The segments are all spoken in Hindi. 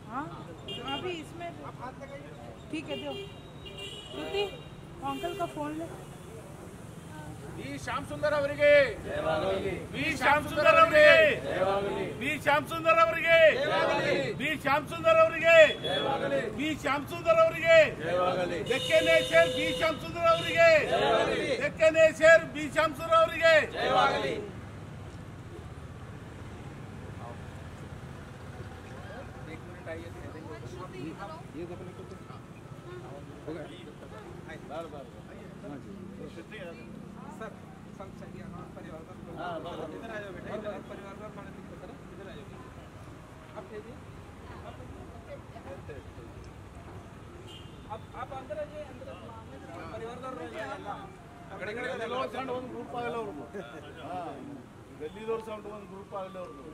हाँ अभी इसमें ठीक है, दो श्रुति अंकल का फोन ले। वी श्याम सुंदर ಅವರಿಗೆ वी श्याम सुंदर ಅವರಿಗೆ वी श्याम सुंदर ಅವರಿಗೆ वी श्याम सुंदर ಅವರಿಗೆ वी श्याम सुंदर ಅವರಿಗೆ ಡೆಕ್ಕನೇಶ್ವರ್ वी श्याम सुंदर ಅವರಿಗೆ ಡೆಕ್ಕನೇಶ್ವರ್ वी श्याम सुंदर ಅವರಿಗೆ ಜಯವಾಗಲಿ। आप अंदर आइए, अंदर परिवार ಸೌಂಡ್ ಒಂದು ಗ್ರೂಪ್ ಆಗಲ್ಲ ಅವ್ರದ್ದು, ಗಲ್ಲಿದವ್ರ ಸೌಂಡ್ ಒಂದು ಗ್ರೂಪ್ ಆಗಲ್ಲ ಅವ್ರದ್ದು।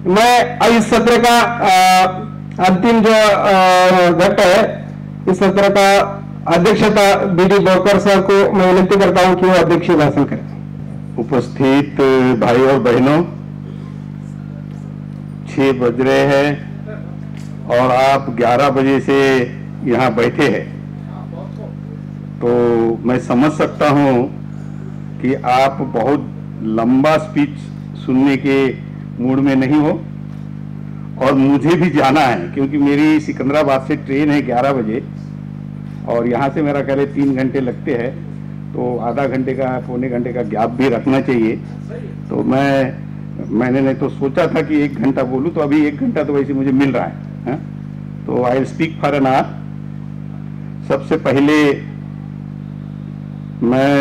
मैं इस सत्र का अंतिम जो घट है, इस सत्र का अध्यक्षता बीडी बोरकर साहब को मैं विनती करता हूं कि वो अध्यक्षीय भाषण करें। उपस्थित भाई और बहनों, 6 बज रहे हैं और आप 11 बजे से यहाँ बैठे हैं, तो मैं समझ सकता हूँ कि आप बहुत लंबा स्पीच सुनने के मूड में नहीं हो, और मुझे भी जाना है क्योंकि मेरी सिकंदराबाद से ट्रेन है 11 बजे और यहाँ से मेरा कह रहे 3 घंटे लगते हैं, तो आधा घंटे का पौने घंटे का गैप भी रखना चाहिए। तो मैंने नहीं तो सोचा था कि 1 घंटा बोलूँ, तो अभी 1 घंटा तो वैसे मुझे मिल रहा है, तो I will speak for an hour. सबसे पहले मैं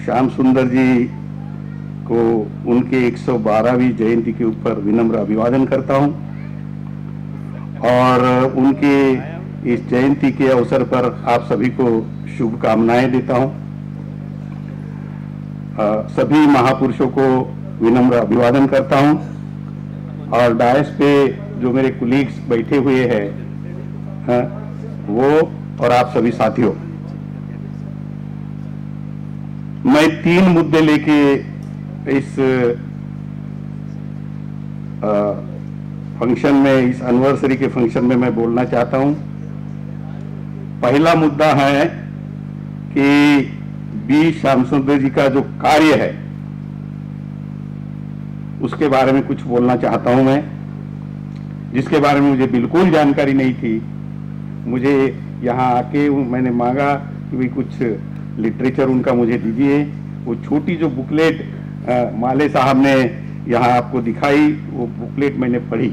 श्याम सुंदर जी को उनके 112वीं जयंती के ऊपर विनम्र अभिवादन करता हूं, और उनके इस जयंती के अवसर पर आप सभी को शुभकामनाएं देता हूं। सभी महापुरुषों को विनम्र अभिवादन करता हूं, और डायस पे जो मेरे कुलीग्स बैठे हुए हैं वो और आप सभी साथियों, मैं 3 मुद्दे लेके इस फंक्शन में, इस एनिवर्सरी के फंक्शन में मैं बोलना चाहता हूं। पहला मुद्दा है कि बी श्याम सुंदर जी का जो कार्य है उसके बारे में कुछ बोलना चाहता हूं मैं, जिसके बारे में मुझे बिल्कुल जानकारी नहीं थी। मुझे यहाँ आके मैंने मांगा कि भाई कुछ लिटरेचर उनका मुझे दीजिए। वो छोटी जो बुकलेट माले साहब ने यहाँ आपको दिखाई, वो बुकलेट मैंने पढ़ी।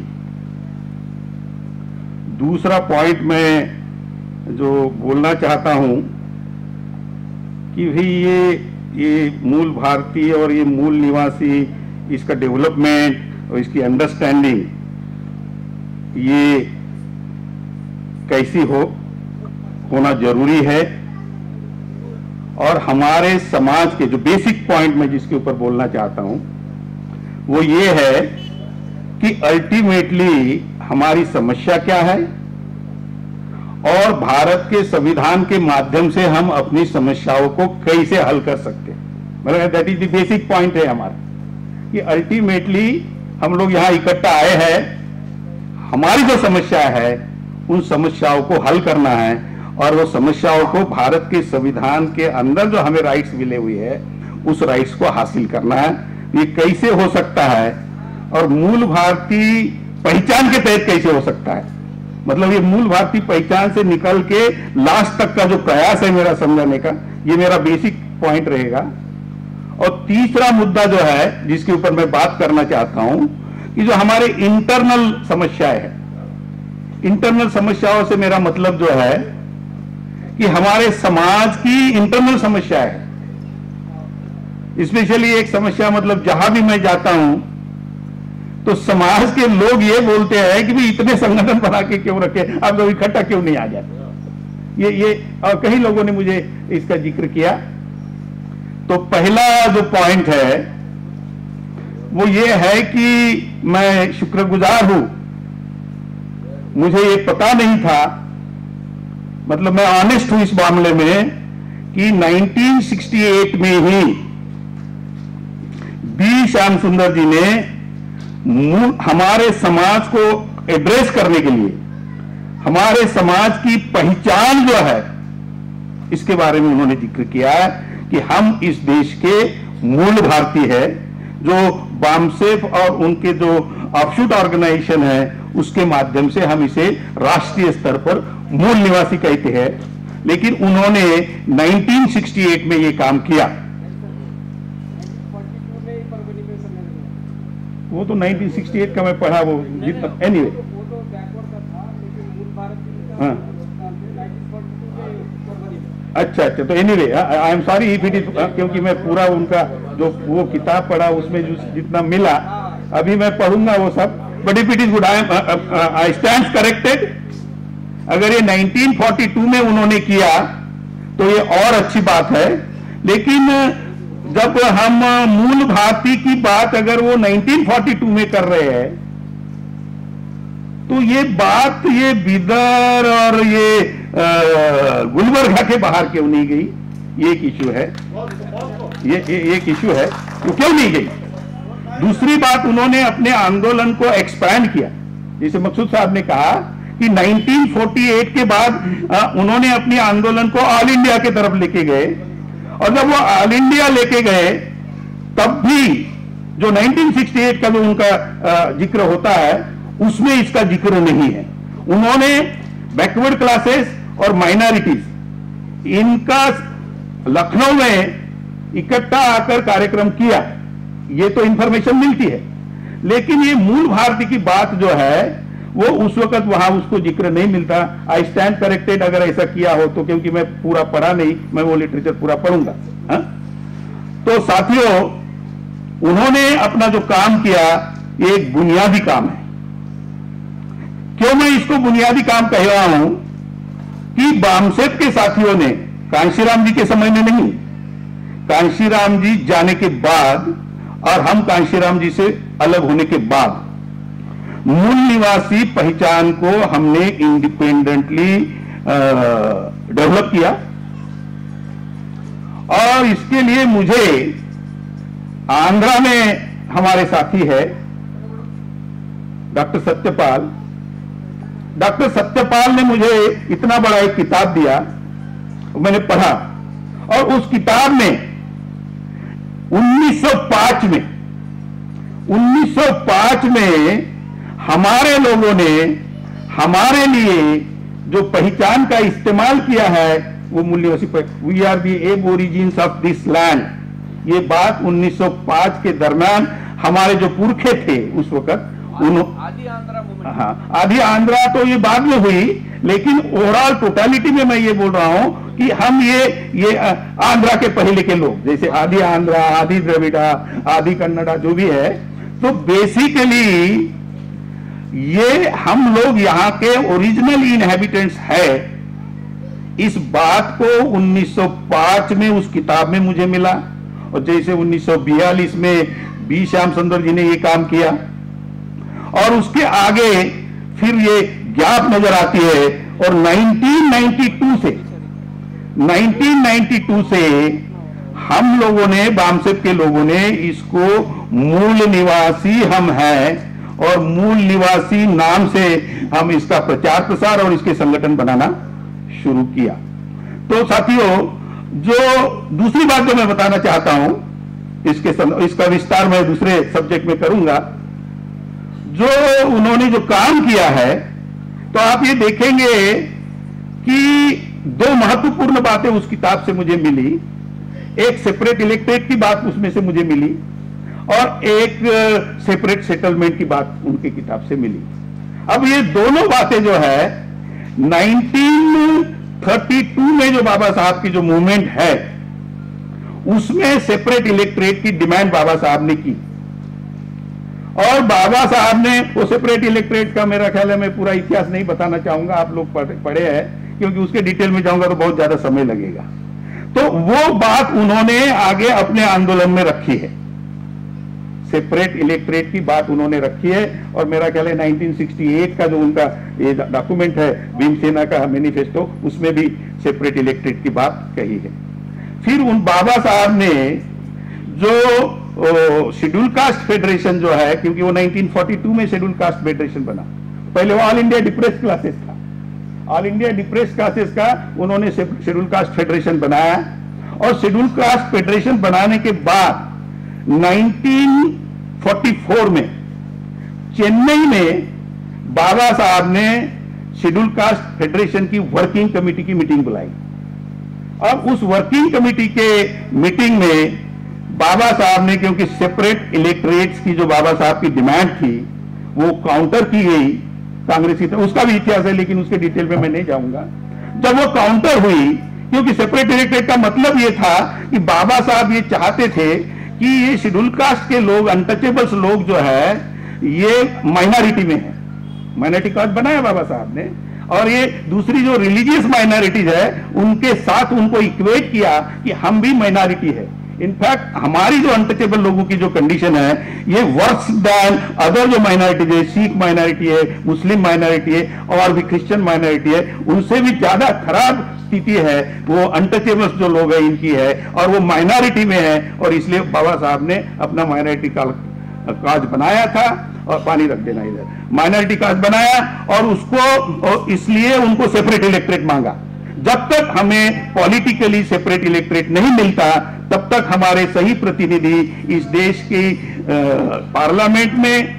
दूसरा पॉइंट मैं जो बोलना चाहता हूँ कि भाई ये मूल भारतीय और ये मूल निवासी, इसका डेवलपमेंट और इसकी अंडरस्टैंडिंग ये कैसी होना जरूरी है। और हमारे समाज के जो बेसिक पॉइंट में जिसके ऊपर बोलना चाहता हूं वो ये है कि अल्टीमेटली हमारी समस्या क्या है, और भारत के संविधान के माध्यम से हम अपनी समस्याओं को कैसे हल कर सकते हैं। मतलब that is the basic point है हमारा, कि अल्टीमेटली हम लोग यहाँ इकट्ठा आए हैं, हमारी जो समस्या है उन समस्याओं को हल करना है, और वो समस्याओं को भारत के संविधान के अंदर जो हमें राइट्स मिले हुए हैं उस राइट्स को हासिल करना है। ये कैसे हो सकता है, और मूल भारतीय पहचान के तहत कैसे हो सकता है, मतलब ये मूल भारतीय पहचान से निकल के लास्ट तक का जो प्रयास है मेरा समझाने का, ये मेरा बेसिक पॉइंट रहेगा। और तीसरा मुद्दा जो है जिसके ऊपर मैं बात करना चाहता हूं कि जो हमारे इंटरनल समस्याएं है, इंटरनल समस्याओं से मेरा मतलब जो है कि हमारे समाज की इंटरनल समस्या है। स्पेशली एक समस्या, मतलब जहां भी मैं जाता हूं तो समाज के लोग ये बोलते हैं कि भाई इतने संगठन बना के क्यों रखे, आप लोग इकट्ठा क्यों नहीं आ जाते। ये और कई लोगों ने मुझे इसका जिक्र किया। तो पहला जो पॉइंट है वो ये है कि मैं शुक्रगुजार हूं, मुझे ये पता नहीं था, मतलब मैं ऑनेस्ट हूं इस मामले में कि 1968 में ही बी श्याम सुंदर जी ने हमारे समाज को एड्रेस करने के लिए, हमारे समाज की पहचान जो है इसके बारे में उन्होंने जिक्र किया है कि हम इस देश के मूल भारतीय है, जो बामसेफ और उनके जो ऑफशूट ऑर्गेनाइजेशन है उसके माध्यम से हम इसे राष्ट्रीय स्तर पर मूल निवासी कहते हैं। लेकिन उन्होंने 1968 में ये काम किया। वो तो 1968 का मैं पढ़ा, वो जितना एनीवे हाँ अच्छा, तो anyway I am sorry if it is, क्योंकि मैं पूरा उनका जो वो किताब पढ़ा उसमें जो जितना मिला, अभी मैं पढ़ूंगा वो सब, but if it is good I stand corrected. अगर ये 1942 में उन्होंने किया तो ये और अच्छी बात है, लेकिन जब हम मूल भारतीय की बात अगर वो 1942 में कर रहे हैं तो ये बात ये बिदर और ये गुलबर्गा के बाहर क्यों नहीं गई, ये एक इश्यू है, ये एक इश्यू है, वो क्यों नहीं गई। दूसरी बात, उन्होंने अपने आंदोलन को एक्सपैंड किया, जैसे मकसूद साहब ने कहा कि 1948 के बाद उन्होंने अपनी आंदोलन को ऑल इंडिया की तरफ लेके गए, और जब वो ऑल इंडिया लेके गए तब भी जो 1968 का जो उनका जिक्र होता है उसमें इसका जिक्र नहीं है। उन्होंने बैकवर्ड क्लासेस और माइनॉरिटीज इनका लखनऊ में इकट्ठा आकर कार्यक्रम किया, ये तो इंफॉर्मेशन मिलती है, लेकिन ये मूल भारतीय की बात जो है वो उस वक्त वहां उसको जिक्र नहीं मिलता। आई स्टैंड करेक्टेड अगर ऐसा किया हो तो, क्योंकि मैं पूरा पढ़ा नहीं, मैं वो लिटरेचर पूरा पढ़ूंगा। तो साथियों, उन्होंने अपना जो काम किया ये एक बुनियादी काम है। क्यों मैं इसको बुनियादी काम कह रहा हूं कि बामसेफ के साथियों ने कांशीराम जी के समय में नहीं, कांशीराम जी जाने के बाद और हम कांशीराम जी से अलग होने के बाद मूल निवासी पहचान को हमने इंडिपेंडेंटली डेवलप किया, और इसके लिए मुझे आंध्रा में हमारे साथी है डॉक्टर सत्यपाल। डॉक्टर सत्यपाल ने मुझे इतना बड़ा एक किताब दिया, मैंने पढ़ा, और उस किताब में 1905 में हमारे लोगों ने हमारे लिए जो पहचान का इस्तेमाल किया है वो मूल निवासी, we are the aborigines of this land, ये बात 1905 के दरमियान हमारे जो पुरखे थे उस वक्त, आदि आंध्रा मूवमेंट, हाँ आदि आंध्रा तो ये बाद में हुई, लेकिन ओवरऑल टोटलिटी में मैं ये बोल रहा हूं कि हम ये आंध्रा के पहले के लोग, जैसे आदि आंध्रा, आदि द्रविड़ा, आदि कन्नड़ा जो भी है, तो बेसिकली ये हम लोग यहाँ के ओरिजिनल इनहेबिटेंट्स है। इस बात को 1905 में उस किताब में मुझे मिला, और जैसे 1942 में बी श्याम सुंदर जी ने ये काम किया, और उसके आगे फिर ये गैप नजर आती है, और 1992 से हम लोगों ने, बामसेफ के लोगों ने इसको मूल निवासी हम हैं और मूल निवासी नाम से हम इसका प्रचार प्रसार और इसके संगठन बनाना शुरू किया। तो साथियों, जो दूसरी बात जो मैं बताना चाहता हूं, इसका विस्तार मैं दूसरे सब्जेक्ट में करूंगा, जो उन्होंने जो काम किया है, तो आप ये देखेंगे कि दो महत्वपूर्ण बातें उस किताब से मुझे मिली। एक सेपरेट इलेक्ट्रेट की बात उसमें से मुझे मिली, और एक सेपरेट सेटलमेंट की बात उनकी किताब से मिली। अब ये दोनों बातें जो है 1932 में जो बाबा साहब की जो मूवमेंट है उसमें सेपरेट इलेक्ट्रेट की डिमांड बाबा साहब ने की, और बाबा साहब ने वो सेपरेट इलेक्ट्रेट का, मेरा ख्याल है मैं पूरा इतिहास नहीं बताना चाहूंगा, आप लोग पढ़े हैं क्योंकि उसके डिटेल में जाऊंगा तो बहुत ज्यादा समय लगेगा। तो वो बात उन्होंने आगे अपने आंदोलन में रखी है, सेपरेट इलेक्ट्रेट की बात उन्होंने रखी है। और मेरा ख्याल है 1968 का जो उनका ये डॉक्यूमेंट है भीमसेना का मैनिफेस्टो, उसमें भी सेपरेट इलेक्ट्रेट की बात कही है। फिर उन बाबा साहब ने जो शेड्यूल कास्ट फेडरेशन जो है, क्योंकि वो 1942 में शेड्यूल कास्ट फेडरेशन बना, पहले वो ऑल इंडिया डिप्रेस्ड क्लासेस था, ऑल इंडिया डिप्रेस्ड क्लासेस का उन्होंने शेड्यूल कास्ट फेडरेशन बनाया। और शेड्यूल कास्ट फेडरेशन बनाने के बाद 1944 में चेन्नई में बाबा साहब ने शेड्यूल कास्ट फेडरेशन की वर्किंग कमेटी की मीटिंग बुलाई। अब उस वर्किंग कमेटी के मीटिंग में बाबा साहब ने, क्योंकि सेपरेट इलेक्ट्रेट्स की जो बाबा साहब की डिमांड थी वो काउंटर की गई कांग्रेस की तरफ, उसका भी इतिहास है लेकिन उसके डिटेल में मैं नहीं जाऊंगा। जब वो काउंटर हुई, क्योंकि सेपरेट इलेक्ट्रेट का मतलब ये था कि बाबा साहब ये चाहते थे कि ये शेड्यूल कास्ट के लोग, अनटचेबल्स लोग जो है ये माइनॉरिटी में है, माइनॉरिटी कास्ट बनाया बाबा साहब ने, और ये दूसरी जो रिलीजियस माइनॉरिटीज है उनके साथ उनको इक्वेट किया कि हम भी माइनॉरिटी है। इनफैक्ट हमारी जो अनटचेबल लोगों की जो कंडीशन है ये वर्स दैन अदर जो माइनॉरिटीज है, सिख माइनॉरिटी है, मुस्लिम माइनॉरिटी है और भी क्रिश्चियन माइनॉरिटी है, उनसे भी ज्यादा खराब स्थिति है वो अनटचेबल्स जो लोग हैं इनकी है, और वो माइनॉरिटी में है। और इसलिए बाबा साहब ने अपना माइनॉरिटी कास्ट बनाया था, और पानी रख देना इधर, माइनॉरिटी कास्ट बनाया और उसको, इसलिए उनको सेपरेट इलेक्ट्रेट मांगा। जब तक हमें पॉलिटिकली सेपरेट इलेक्ट्रेट नहीं मिलता तब तक हमारे सही प्रतिनिधि इस देश की पार्लियामेंट में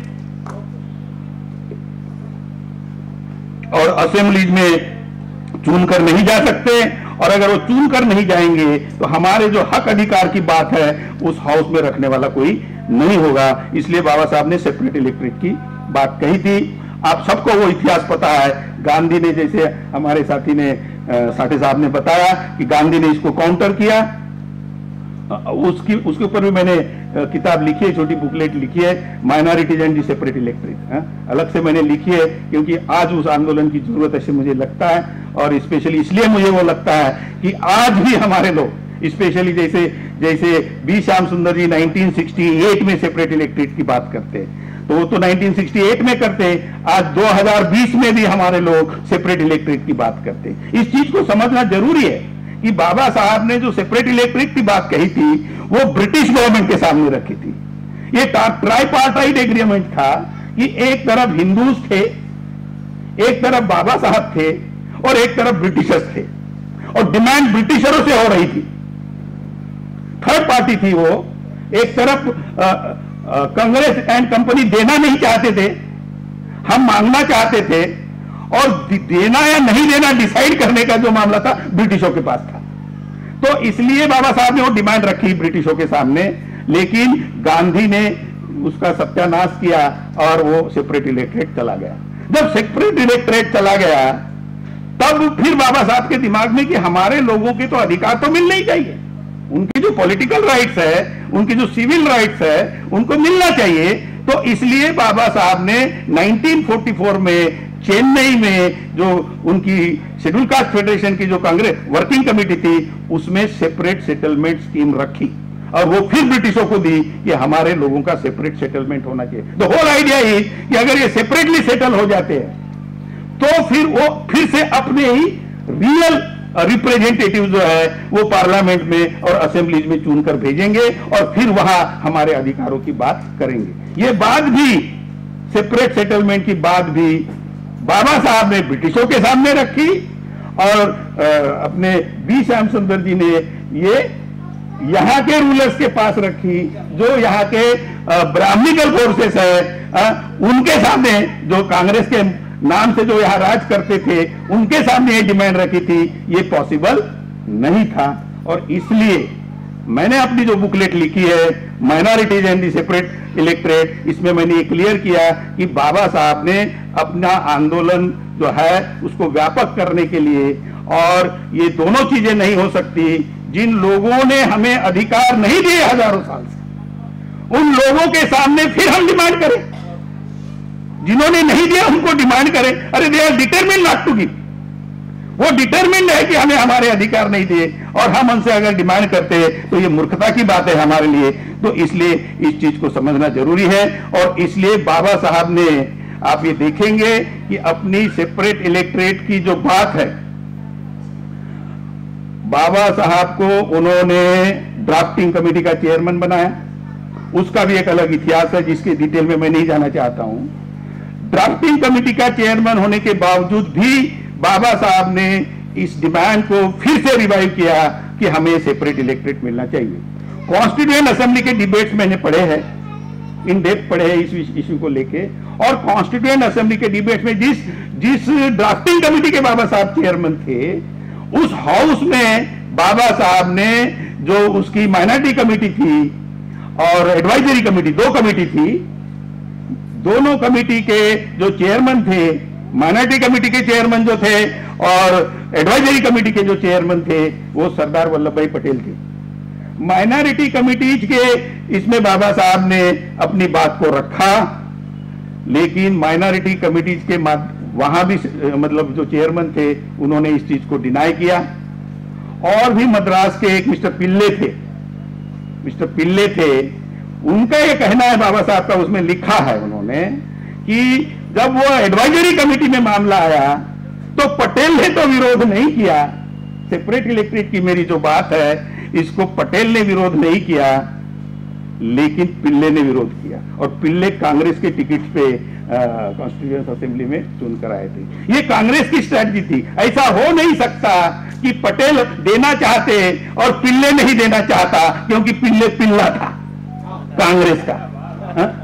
और असेंबलीज में चुनकर नहीं जा सकते, और अगर वो चुनकर नहीं जाएंगे तो हमारे जो हक अधिकार की बात है उस हाउस में रखने वाला कोई नहीं होगा। इसलिए बाबा साहब ने सेपरेट इलेक्ट्रेट की बात कही थी। आप सबको वो इतिहास पता है, गांधी ने, जैसे हमारे साथी ने साठे साहब ने बताया कि गांधी ने इसको काउंटर किया, उसके ऊपर भी मैंने किताब लिखी है, छोटी बुकलेट लिखी है, minorities and the separate electorate, अलग से मैंने लिखी है क्योंकि आज उस आंदोलन की जरूरत ऐसे मुझे लगता है। और स्पेशली इसलिए मुझे वो लगता है कि आज भी हमारे लोग, स्पेशली जैसे बी श्याम सुंदर जी 1968 में सेपरेट इलेक्ट्रेट की बात करते हैं, तो वो तो 1968 में करते, आज 2020 में भी हमारे लोग सेपरेट इलेक्ट्रेट की बात करते हैं। इस चीज को समझना जरूरी है कि बाबा साहब ने जो सेपरेट इलेक्ट्रेट की बात कही थी वो ब्रिटिश गवर्नमेंट के सामने रखी थी। ये ट्राइपार्टाइट एग्रीमेंट था कि एक तरफ हिंदूज थे, एक तरफ बाबा साहब थे और एक तरफ ब्रिटिशर्स थे, और डिमांड ब्रिटिशरों से हो रही थी। थर्ड पार्टी थी वो, एक तरफ कांग्रेस एंड कंपनी देना नहीं चाहते थे, हम मांगना चाहते थे, और देना या नहीं देना डिसाइड करने का जो मामला था ब्रिटिशों के पास था। तो इसलिए बाबा साहब ने वो डिमांड रखी ब्रिटिशों के सामने, लेकिन गांधी ने उसका सत्यानाश किया और वो सेपरेट इलेक्ट्रेट चला गया। जब सेपरेट इलेक्ट्रेट चला गया तब फिर बाबा साहब के दिमाग में कि हमारे लोगों के तो अधिकार तो मिलने ही चाहिए, उनकी जो पॉलिटिकल राइट्स है, उनकी जो सिविल राइट्स है, उनको मिलना चाहिए। तो इसलिए बाबा साहब ने 1944 में चेन्नई में जो उनकी शेड्यूल कास्ट फेडरेशन की जो कांग्रेस वर्किंग कमेटी थी उसमें सेपरेट सेटलमेंट स्कीम रखी, और वो फिर ब्रिटिशों को दी कि हमारे लोगों का सेपरेट सेटलमेंट होना चाहिए। द होल आइडिया ही कि अगर ये सेपरेटली सेटल हो जाते हैं तो फिर वो फिर से अपने ही रियल रिप्रेजेंटेटिव जो है वो पार्लियामेंट में और असेंबलीज में चुनकर भेजेंगे, और फिर वहां हमारे अधिकारों की बात करेंगे। ये बात भी, सेपरेट सेटलमेंट की बात भी बाबा साहब ने ब्रिटिशों के सामने रखी, और अपने बी श्याम सुंदर जी ने ये यहां के रूलर्स के पास रखी, जो यहाँ के ब्राह्मणिकल फोर्सेस है उनके सामने, जो कांग्रेस के नाम से जो यहां राज करते थे उनके सामने ये डिमांड रखी थी। ये पॉसिबल नहीं था, और इसलिए मैंने अपनी जो बुकलेट लिखी है minorities and the separate electorate, इसमें मैंने ये क्लियर किया कि बाबा साहब ने अपना आंदोलन जो है उसको व्यापक करने के लिए, और ये दोनों चीजें नहीं हो सकती, जिन लोगों ने हमें अधिकार नहीं दिए हजारों साल से, उन लोगों के सामने फिर हम डिमांड करें, जिन्होंने नहीं दिया उनको डिमांड करें। अरे they are determined not to give, वो डिटरमिन्ड है कि हमें हमारे अधिकार नहीं दिए, और हम उनसे अगर डिमांड करते हैं तो ये मूर्खता की बात है हमारे लिए। तो इसलिए इस चीज को समझना जरूरी है। और इसलिए बाबा साहब ने, आप ये देखेंगे कि अपनी सेपरेट इलेक्टोरेट की जो बात है, बाबा साहब को उन्होंने ड्राफ्टिंग कमेटी का चेयरमैन बनाया। उसका भी एक अलग इतिहास है जिसके डिटेल में मैं नहीं जाना चाहता हूं। ड्राफ्टिंग कमेटी का चेयरमैन होने के बावजूद भी बाबा साहब ने इस डिमांड को फिर से रिवाइव किया कि हमें सेपरेट इलेक्टोरेट मिलना चाहिए। कॉन्स्टिट्यूएंट असेंबली के डिबेट्स मैंने पढ़े हैं, इन डेप्थ पढ़े हैं इस इश्यू को लेके, और कॉन्स्टिट्यूएंट असेंबली के डिबेट्स में जिस ड्राफ्टिंग कमेटी के बाबा साहब चेयरमैन थे, उस हाउस में बाबा साहब ने जो उसकी माइनॉरिटी कमेटी थी और एडवाइजरी कमेटी, दो कमेटी थी, दोनों कमेटी के जो चेयरमैन थे, माइनॉरिटी कमेटी के चेयरमैन जो थे और एडवाइजरी कमेटी के जो चेयरमैन थे, वो सरदार वल्लभ भाई पटेल थे। माइनॉरिटी कमेटीज के इसमें बाबा साहब ने अपनी बात को रखा, लेकिन माइनॉरिटी कमेटीज के वहां भी मतलब जो चेयरमैन थे उन्होंने इस चीज को डिनाई किया। और भी मद्रास के एक मिस्टर पिल्ले थे, उनका ये कहना है, बाबा साहब का उसमें लिखा है उन्होंने, कि जब वो एडवाइजरी कमेटी में मामला आया तो पटेल ने तो विरोध नहीं किया। सेपरेट इलेक्टोरेट की मेरी जो बात है, इसको पटेल ने विरोध नहीं किया, लेकिन पिल्ले ने विरोध किया, और पिल्ले कांग्रेस के टिकट पे कॉन्स्टिट्यूएंट असेंबली में चुनकर आए थे। ये कांग्रेस की स्ट्रैटेजी थी। ऐसा हो नहीं सकता कि पटेल देना चाहते और पिल्ले नहीं देना चाहता, क्योंकि पिल्ला था कांग्रेस का।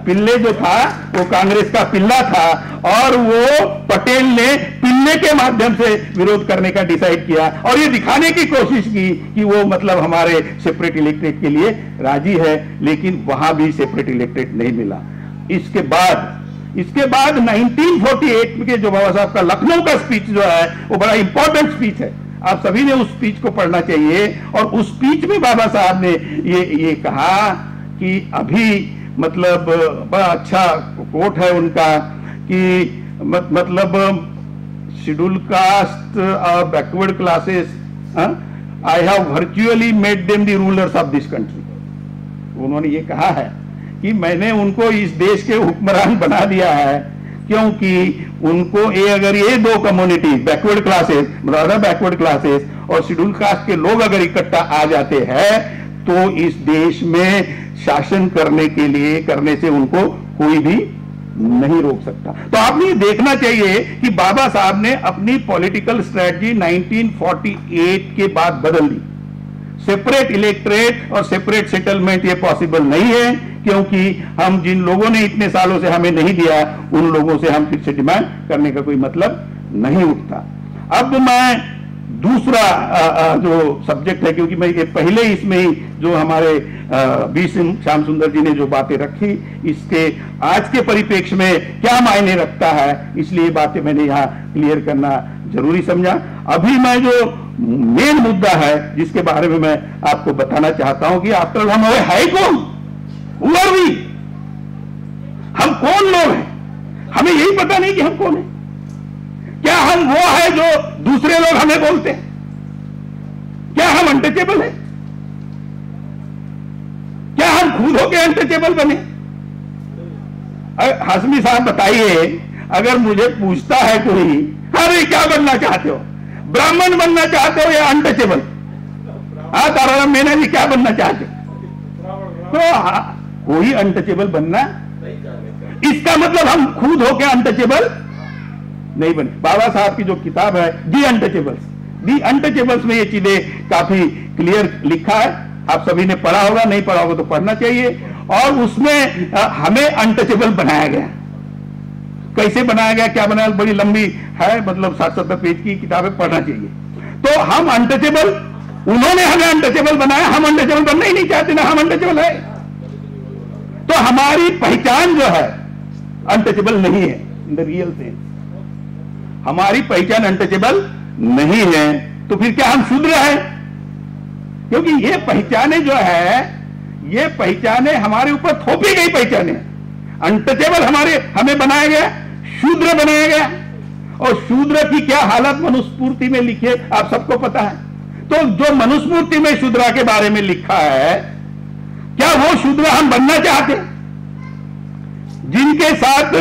पिल्ले जो था वो कांग्रेस का पिल्ला था, और वो पटेल ने पिल्ले के माध्यम से विरोध करने का डिसाइड किया, और ये दिखाने की कोशिश की कि वो मतलब हमारे सेपरेट इलेक्टोरेट के लिए राजी है, लेकिन वहां भी सेपरेट इलेक्टोरेट नहीं मिला। इसके बाद 1948 के जो बाबा साहब का लखनऊ का स्पीच जो है, वो बड़ा इंपॉर्टेंट स्पीच है, आप सभी ने उस स्पीच को पढ़ना चाहिए। और उस स्पीच में बाबा साहब ने ये कहा कि अभी मतलब बड़ा अच्छा कोट है उनका कि मतलब शेड्यूल कास्ट और backward classes, I have virtually made them the rulers of this country. उन्होंने ये कहा है कि मैंने उनको इस देश के हुक्मरान बना दिया है, क्योंकि उनको अगर ये दो कम्युनिटी बैकवर्ड क्लासेस, मतलब बैकवर्ड क्लासेस और शेड्यूल कास्ट के लोग अगर इकट्ठा आ जाते हैं तो इस देश में शासन करने से उनको कोई भी नहीं रोक सकता। तो आपने ये देखना चाहिए कि बाबा साहब ने अपनी पॉलिटिकल स्ट्रेटजी 1948 के बाद बदल दी। सेपरेट इलेक्टोरेट और सेपरेट सेटलमेंट ये पॉसिबल नहीं है, क्योंकि हम जिन लोगों ने इतने सालों से हमें नहीं दिया, उन लोगों से हम फिर से डिमांड करने का कोई मतलब नहीं उठता। अब मैं दूसरा जो सब्जेक्ट है, क्योंकि मैं ये पहले इसमें ही जो हमारे बी श्याम सुंदर जी ने जो बातें रखी, इसके आज के परिप्रेक्ष्य में क्या मायने रखता है, इसलिए बातें मैंने यहाँ क्लियर करना जरूरी समझा। अभी मैं जो मेन मुद्दा है जिसके बारे में मैं आपको बताना चाहता हूं कि आफ्टर हम है कौन, हम कौन लोग हैं, हमें यही पता नहीं कि हम कौन है। क्या हम वो है जो दूसरे लोग हमें बोलते हैं? क्या हम अनटचेबल हैं? क्या हम खुद होके अनटचेबल बने? हाशमी साहब बताइए, अगर मुझे पूछता है कोई, अरे क्या बनना चाहते हो, ब्राह्मण बनना चाहते हो या अनटचेबल? हाँ ताराराम मीना जी क्या बनना चाहते? तो कोई अनटचेबल बनना, इसका मतलब हम खुद होके अनटचेबल नहीं बने। बाबा साहब की जो किताब है दी अनटचेबल्स में ये चीजें काफी क्लियर लिखा है, आप सभी ने पढ़ा होगा, नहीं पढ़ा होगा तो पढ़ना चाहिए। और उसमें हमें अनटचेबल बनाया गया, कैसे बनाया गया, क्या बनाया, बड़ी लंबी है, मतलब 60-70 पेज की किताबें पढ़ना चाहिए। तो हम अनटचेबल, उन्होंने हमें अनटचेबल बनाया, हम अनटचेबल बनना ही नहीं चाहते ना, हम अनटचेबल है। तो हमारी पहचान जो है अनटचेबल नहीं है, इन द रियल सेंस हमारी पहचान अनटचेबल नहीं है। तो फिर क्या हम शूद्र हैं? क्योंकि ये पहचाने जो है, ये पहचाने हमारे ऊपर थोपी गई पहचाने। अनटचेबल हमें बनाया गया, शूद्र बनाया गया, और शूद्र की क्या हालत मनुस्मृति में लिखी है आप सबको पता है। तो जो मनुस्मृति में शूद्र के बारे में लिखा है, क्या वो शूद्र हम बनना चाहते? जिनके साथ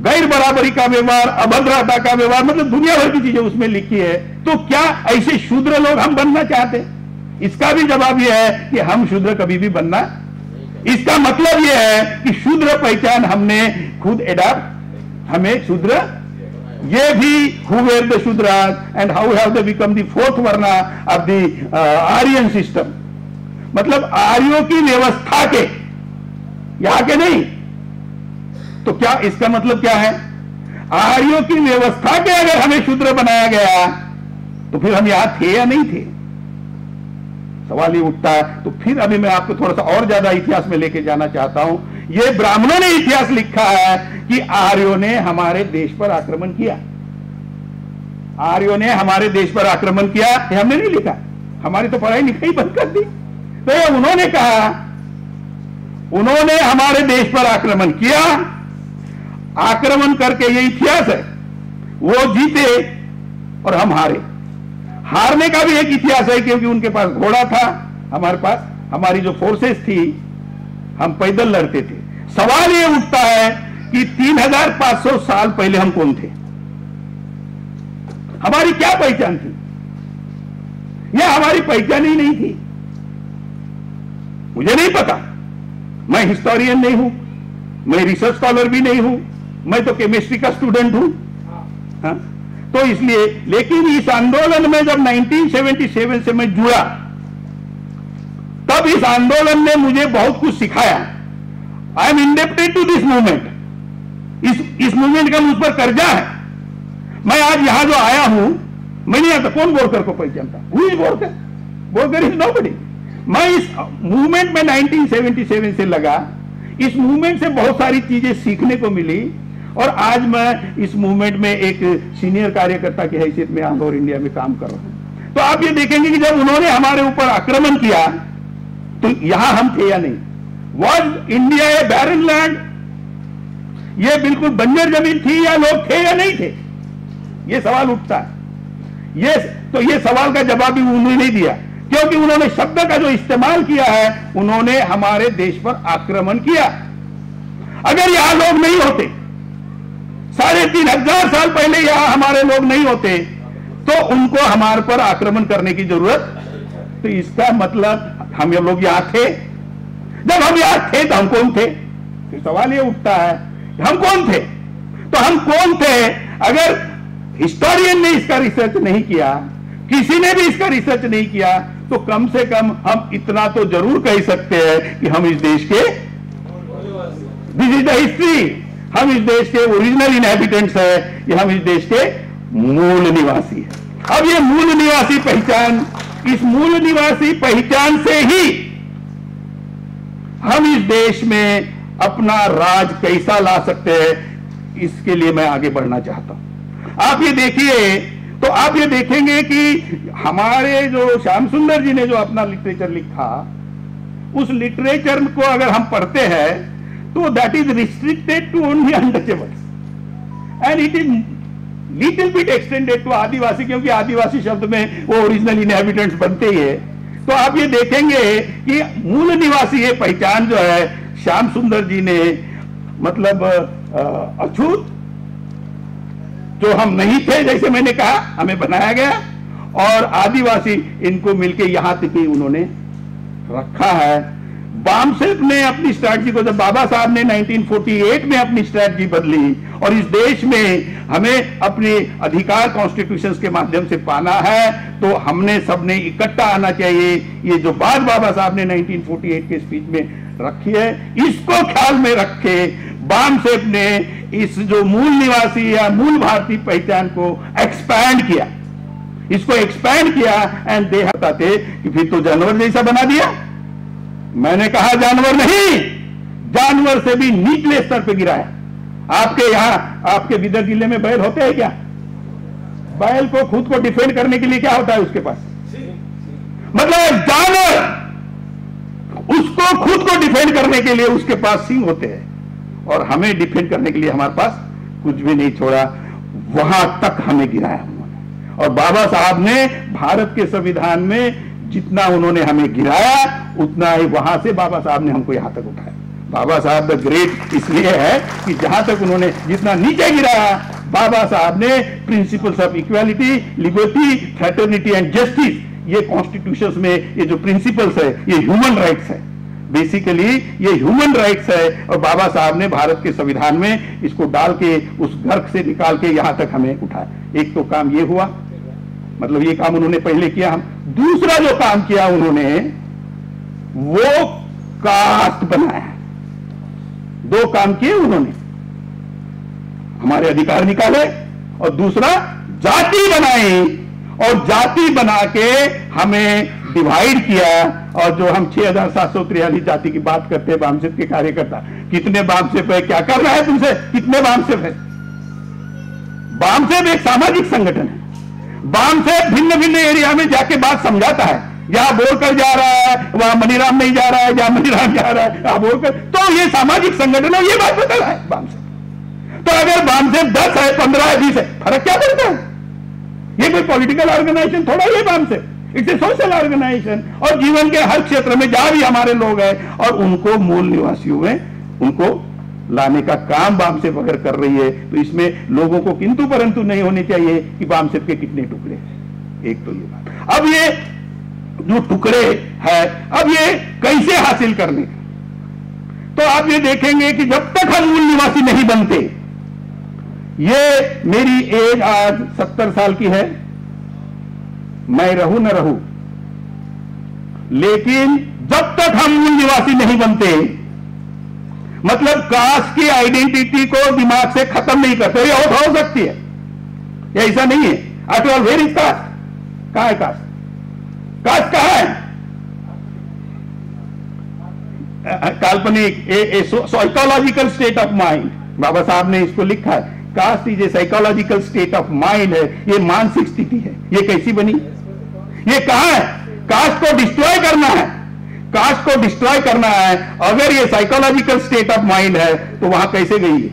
गैर बराबरी का व्यवहार, अभद्रता का व्यवहार, मतलब दुनिया भर की चीजें उसमें लिखी है, तो क्या ऐसे शूद्र लोग हम बनना चाहते? इसका भी जवाब यह है कि हम शूद्र कभी भी बनना। इसका मतलब यह है कि शूद्र पहचान हमने खुद एडॉप्ट, हमें शूद्र, ये भी who were the Shudras and how have they become the fourth varna of the Aryan system, मतलब आर्यों की व्यवस्था के, यहां के नहीं। तो क्या इसका मतलब क्या है? आर्यों की व्यवस्था के अगर हमें शूद्र बनाया गया तो फिर हम यहां थे या नहीं थे? सवाल ये उठता है। तो फिर अभी मैं आपको थोड़ा सा और ज्यादा इतिहास में लेके जाना चाहता हूं। ये ब्राह्मणों ने इतिहास लिखा है कि आर्यों ने हमारे देश पर आक्रमण किया, आर्यों ने हमारे देश पर आक्रमण किया, ये हमने नहीं लिखा, हमारी तो पढ़ाई लिखाई बंद कर दी। तो ये उन्होंने कहा, उन्होंने हमारे देश पर आक्रमण किया, आक्रमण करके ये इतिहास है, वो जीते और हम हारे। हारने का भी एक इतिहास है, क्योंकि उनके पास घोड़ा था, हमारे पास हमारी जो फोर्सेस थी, हम पैदल लड़ते थे। सवाल ये उठता है कि 3500 साल पहले हम कौन थे? हमारी क्या पहचान थी? यह हमारी पहचान ही नहीं थी। मुझे नहीं पता, मैं हिस्टोरियन नहीं हूं, मैं रिसर्च स्कॉलर भी नहीं हूं, मैं तो केमिस्ट्री का स्टूडेंट हूं। हाँ? तो इसलिए, लेकिन इस आंदोलन में जब 1977 से मैं जुड़ा, तब इस आंदोलन ने मुझे बहुत कुछ सिखाया। I am indebted to this movement. इस मूवमेंट का मुझ पर कर्जा है। मैं आज यहां जो आया हूं, मैं नहीं आता, कौन बोरकर को पहचानता? Who is Borkar? Borkar is nobody. मैं इस मूवमेंट में 1977 से लगा, इस मूवमेंट से बहुत सारी चीजें सीखने को मिली, और आज मैं इस मूवमेंट में एक सीनियर कार्यकर्ता की हैसियत में ऑल ओवर इंडिया में काम कर रहा हूं। तो आप ये देखेंगे कि जब उन्होंने हमारे ऊपर आक्रमण किया तो यहां हम थे या नहीं? Was India A barren land? ये बिल्कुल बंजर जमीन थी, या लोग थे या नहीं थे? ये सवाल उठता है। ये सवाल का जवाब भी उन्होंने नहीं दिया, क्योंकि उन्होंने शब्द का जो इस्तेमाल किया है, उन्होंने हमारे देश पर आक्रमण किया। अगर यहां लोग नहीं होते, 3500 साल पहले यहां हमारे लोग नहीं होते, तो उनको हमारे पर आक्रमण करने की जरूरत। तो इसका मतलब हम ये लोग यहां थे। जब हम यहां थे तो हम कौन थे? तो सवाल ये उठता है, हम कौन थे? तो हम कौन थे? अगर हिस्टोरियन ने इसका रिसर्च नहीं किया, किसी ने भी इसका रिसर्च नहीं किया, तो कम से कम हम इतना तो जरूर कह सकते हैं कि हम इस देश के, दिस इज द हिस्ट्री, हम इस देश के ओरिजिनल इनहैबिटेंट्स है, ये हम इस देश के मूल निवासी है। अब ये मूल निवासी पहचान, इस मूल निवासी पहचान से ही हम इस देश में अपना राज कैसा ला सकते हैं, इसके लिए मैं आगे बढ़ना चाहता हूं। आप ये देखिए, तो आप ये देखेंगे कि हमारे जो श्याम सुंदर जी ने जो अपना लिटरेचर लिखा, उस लिटरेचर को अगर हम पढ़ते हैं तो that is restricted to only untouchables and it is little bit extended to Adivasi, क्योंकि आदिवासी शब्द में वो ओरिजिनल इनहैबिटेंट्स बनते ही है। तो आप ये देखेंगे कि मूल निवासी ये पहचान जो है श्याम सुंदर जी ने, मतलब अछूत, जो हम नहीं थे, जैसे मैंने कहा, हमें बनाया गया, और आदिवासी, इनको मिलके यहां तक ही उन्होंने रखा है। बामसेफ ने अपनी स्ट्रैटेजी को, जब बाबा साहब ने 1948 में अपनी स्ट्रैटेजी बदली और इस देश में हमें अपने अधिकार कॉन्स्टिट्यूशन के माध्यम से पाना है, तो हमने सबने इकट्ठा आना चाहिए। ये जो बात बाबा साहब ने 1948 के स्पीच में रखी है, इसको ख्याल में रखे बामसेफ ने इस जो मूल निवासी या मूल भारतीय पहचान को एक्सपैंड किया, इसको एक्सपैंड किया, एंड दे बताते कि फिर तो जानवर जैसा बना दिया। मैंने कहा जानवर नहीं, जानवर से भी निचले स्तर पे गिराया। आपके यहां, आपके बिदर जिले में बैल होते हैं क्या? बैल को खुद को डिफेंड करने के लिए क्या होता है उसके पास? मतलब जानवर, उसको खुद को डिफेंड करने के लिए उसके पास सिंग होते हैं, और हमें डिफेंड करने के लिए हमारे पास कुछ भी नहीं छोड़ा। वहां तक हमें गिराया उन्होंने। और बाबा साहब ने भारत के संविधान में जितना उन्होंने हमें गिराया उतना ही वहां से बाबा साहब ने हमको यहां तक उठाया। बाबा साहब द ग्रेट इसलिए है कि जहां तक उन्होंने जितना नीचे गिराया, बाबा साहब ने principles of equality, liberty, fraternity and justice, ये कॉन्स्टिट्यूशंस में ये जो प्रिंसिपल्स है ये ह्यूमन राइट्स है, बेसिकली ये ह्यूमन राइट्स है। और बाबा साहब ने भारत के संविधान में इसको डाल के उस गर्क से निकाल के यहां तक हमें उठाया। एक तो काम ये हुआ, मतलब ये काम उन्होंने पहले किया। हम दूसरा जो काम किया उन्होंने वो कास्ट बनाया। दो काम किए उन्होंने, हमारे अधिकार निकाले और दूसरा जाति बनाई, और जाति बना के हमें डिवाइड किया। और जो हम 6743 जाति की बात करते हैं, वामसिफ के कार्यकर्ता, कितने वामसिफ है, क्या कर रहा है तुमसे, कितने वामसिफ है? वामसिफ एक सामाजिक संगठन है। वामसिफ भिन्न भिन्न एरिया में जाके बात समझाता है, जहां बोलकर जा रहा है वहां मनीराम नहीं जा रहा है, जहां मनीराम जा रहा है वहां बोलकर, तो ये सामाजिक संगठन है, ये बात बता रहा है वामसिफ। तो अगर वामसिफ 10 है, 15 है, 20 है, फर्क क्या पड़ता है? ये कोई पॉलिटिकल ऑर्गेनाइजेशन थोड़ा ही वामसिफ, इट्स ए सोशल ऑर्गेनाइजेशन। और जीवन के हर क्षेत्र में जहां भी हमारे लोग हैं और उनको मूल निवासियों में उनको लाने का काम वामसिफ अगर कर रही है, तो इसमें लोगों को किंतु परंतु नहीं होने चाहिए कि वामसिफ के कितने टुकड़े हैं। एक तो ये बात। अब ये जो टुकड़े हैं, अब ये कैसे हासिल करने, तो आप ये देखेंगे कि जब तक हम मूल निवासी नहीं बनते, ये मेरी एज आज 70 साल की है, मैं रहूं न रहूं, लेकिन जब तक हम मूल निवासी नहीं बनते, मतलब कास्ट की आइडेंटिटी को दिमाग से खत्म नहीं करते। ये और हो सकती है, ये ऐसा नहीं है। After all where is caste? कहां है कास्ट? कास्ट कहां है? काल्पनिक psychological state of mind, Baba Saheb ने इसको लिखा है। Caste is a psychological state of mind है, ये मानसिक स्थिति है। ये कैसी बनी? ये कहां है? कास्ट को डिस्ट्रॉय करना है, कास्ट को डिस्ट्रॉय करना है। अगर ये साइकोलॉजिकल स्टेट ऑफ माइंड है तो वहां कैसे गई है?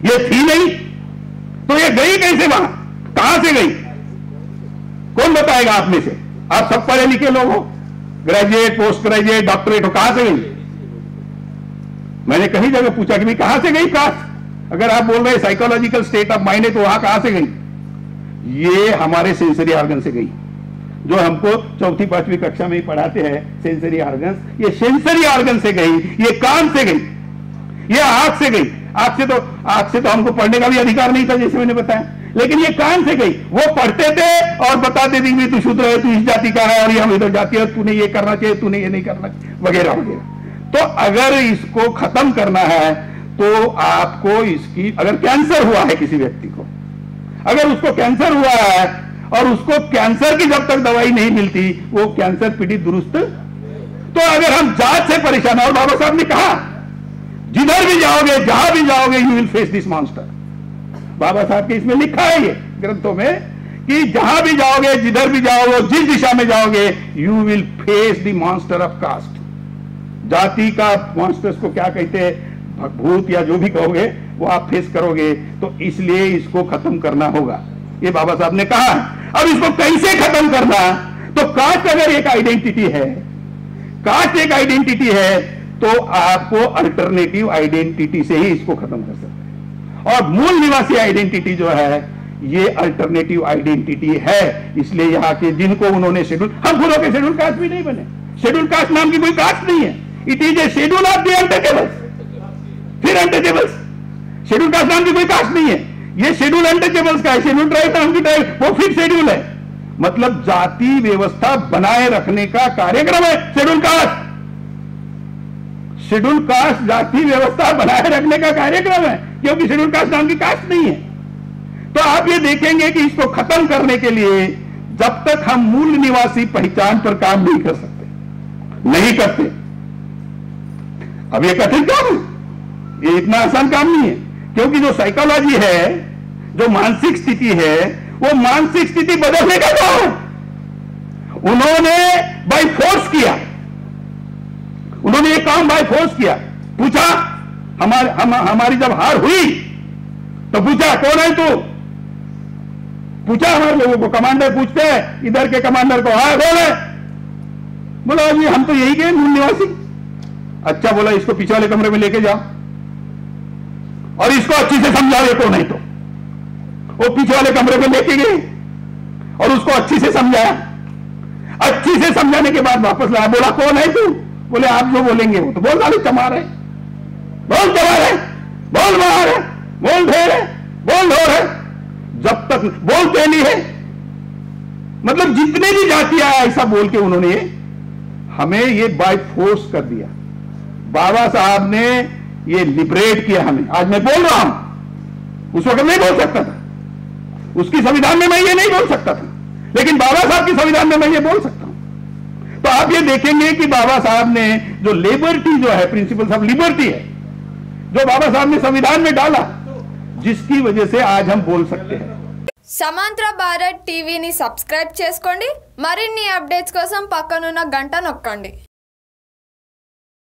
ये थी नहीं, तो ये गई कैसे वहां? कहां से गई? कौन बताएगा आप में से? आप सब पढ़े लिखे लोग हो, ग्रेजुएट, पोस्ट ग्रेजुएट, डॉक्टरेट हो, कहां से गई? मैंने कहीं जगह पूछा कि भाई कहां से गई कास्ट? अगर आप बोल रहे साइकोलॉजिकल स्टेट ऑफ माइंड है तो वहां कहां से गई? ये हमारे सेंसरी ऑर्गन से गई, जो हमको 4वीं 5वीं कक्षा में ही पढ़ाते हैं सेंसरी ऑर्गन। ये सेंसरी ऑर्गन से गई, ये कान से गई, ये आंख से गई। आंख से तो हमको पढ़ने का भी अधिकार नहीं था, जैसे मैंने बताया, लेकिन ये कान से गई। वो पढ़ते थे और बताते थे तू शूद्र है, तू इस जाति का है और ये हम इधर जाति है, तूने ये करना चाहिए, तूने ये नहीं करना, वगैरह वगैरह। तो अगर इसको खत्म करना है तो आपको इसकी, अगर कैंसर हुआ है किसी व्यक्ति को, अगर उसको कैंसर हुआ है और उसको कैंसर की जब तक दवाई नहीं मिलती वो कैंसर पीड़ित दुरुस्त, तो अगर हम जात से परेशान, और बाबा साहब ने कहा जिधर भी जाओगे, जहां भी जाओगे, you will face this monster. Baba Saheb के इसमें लिखा है ये ग्रंथों में कि जहां भी जाओगे, जिधर भी जाओगे, जिस दिशा में जाओगे, you will face the monster of caste. जाति का मॉन्स्टर्स को क्या कहते हैं, भूत या जो भी कहोगे, वो आप फेस करोगे। तो इसलिए इसको खत्म करना होगा, ये बाबा साहब ने कहा। अब इसको कैसे खत्म करना? तो कास्ट अगर एक आइडेंटिटी है, कास्ट एक आइडेंटिटी है, तो आपको अल्टरनेटिव आइडेंटिटी से ही इसको खत्म कर सकते हैं। और मूल निवासी आइडेंटिटी जो है ये अल्टरनेटिव आइडेंटिटी है। इसलिए यहाँ के जिनको उन्होंने शेड्यूल, हम खुद के शेड्यूल कास्ट भी नहीं बने, शेड्यूल कास्ट नाम की कोई कास्ट नहीं है, it is a schedule of the untouchables. फिर अनटचेबल्स, शेड्यूल कास्ट नाम की कोई कास्ट नहीं है, ये शेड्यूल अनटचेबल्स का है। शेड्यूल ट्राइब नाम की ट्राइब, वो फिर शेड्यूल है, मतलब जाति व्यवस्था बनाए रखने का कार्यक्रम है शेड्यूल कास्ट। शेड्यूल कास्ट जाति व्यवस्था बनाए रखने का कार्यक्रम है, क्योंकि शेड्यूल कास्ट नाम की कास्ट नहीं है। तो आप ये देखेंगे कि इसको खत्म करने के लिए जब तक हम मूल निवासी पहचान पर काम नहीं कर सकते, नहीं करते। अब ये कठिन काम है, ये इतना आसान काम नहीं है, क्योंकि जो साइकोलॉजी है, जो मानसिक स्थिति है, वो मानसिक स्थिति बदलने का काम है। उन्होंने बाय फोर्स किया, उन्होंने ये काम बाय फोर्स किया। पूछा, हमारी जब हार हुई तो पूछा कौन है तू, पूछा हमारे लोगों को, कमांडर पूछते हैं इधर के कमांडर को, हाँ कौन है, बोला जी हम तो यही गए मूल निवासी। अच्छा, बोला इसको पीछे वाले कमरे में लेके जाओ और इसको अच्छी से समझाओ ये कौन है। तो वो पीछे वाले कमरे में लेके गए और उसको अच्छी से समझाया। अच्छी से समझाने के बाद वापस लाया, बोला कौन है तू, बोले आप जो बोलेंगे वो। तो बोल डाले चमार है, बोल चमार है, बोल मार है, बोल ढेर है, बोल ढोर है, जब तक बोल तेली है। मतलब जितने भी जातियां ऐसा बोल के उन्होंने हमें ये बाय फोर्स कर दिया। बाबा साहब ने ये लिबरेट किया हमें। आज मैं बोल रहा हूं, उस वक्त नहीं बोल सकता था, उसकी संविधान में मैं ये नहीं बोल सकता था, लेकिन बाबा साहब की संविधान में मैं ये बोल सकता हूं। तो आप ये देखेंगे कि बाबा साहब ने जो लिबर्टी जो है, प्रिंसिपल्स ऑफ लिबर्टी है, जो बाबा साहब ने संविधान में डाला, जिसकी वजह से आज हम बोल सकते हैं। సమాంతర భారత్ టీవీని సబ్స్క్రైబ్ చేసుకోండి. మరిన్ని అప్డేట్స్ కోసం పక్కనున్న గంట నొక్కండి.